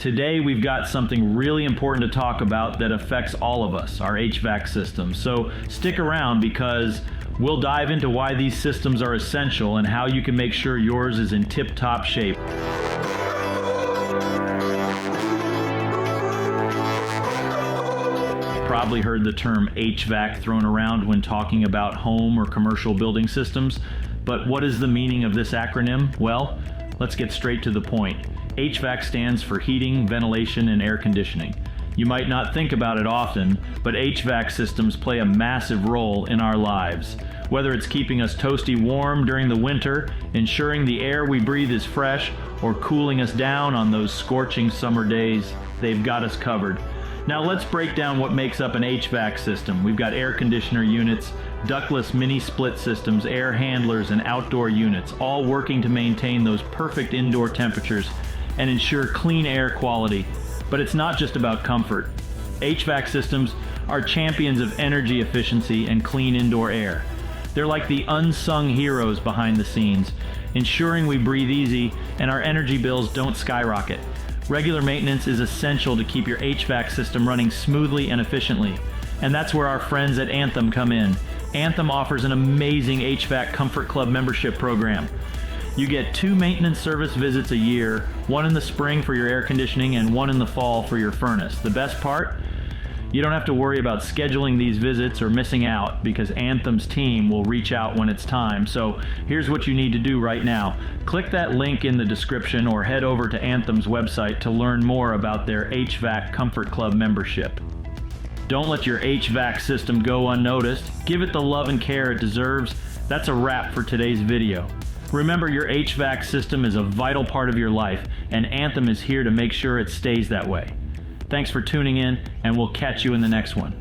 Today we've got something really important to talk about that affects all of us, our HVAC systems. So stick around because we'll dive into why these systems are essential and how you can make sure yours is in tip-top shape. Probably heard the term HVAC thrown around when talking about home or commercial building systems, but what is the meaning of this acronym? Well, let's get straight to the point. HVAC stands for heating, ventilation, and air conditioning. You might not think about it often, but HVAC systems play a massive role in our lives. Whether it's keeping us toasty warm during the winter, ensuring the air we breathe is fresh, or cooling us down on those scorching summer days, they've got us covered. Now let's break down what makes up an HVAC system. We've got air conditioner units, ductless mini split systems, air handlers, and outdoor units, all working to maintain those perfect indoor temperatures and ensure clean air quality. But it's not just about comfort. HVAC systems are champions of energy efficiency and clean indoor air. They're like the unsung heroes behind the scenes, ensuring we breathe easy and our energy bills don't skyrocket. Regular maintenance is essential to keep your HVAC system running smoothly and efficiently. And that's where our friends at Anthem come in. Anthem offers an amazing HVAC Comfort Club membership program. You get 2 maintenance service visits a year, one in the spring for your air conditioning and one in the fall for your furnace. The best part? You don't have to worry about scheduling these visits or missing out because Anthem's team will reach out when it's time. So here's what you need to do right now. Click that link in the description or head over to Anthem's website to learn more about their HVAC Comfort Club membership. Don't let your HVAC system go unnoticed. Give it the love and care it deserves. That's a wrap for today's video. Remember, your HVAC system is a vital part of your life, and Anthem is here to make sure it stays that way. Thanks for tuning in, and we'll catch you in the next one.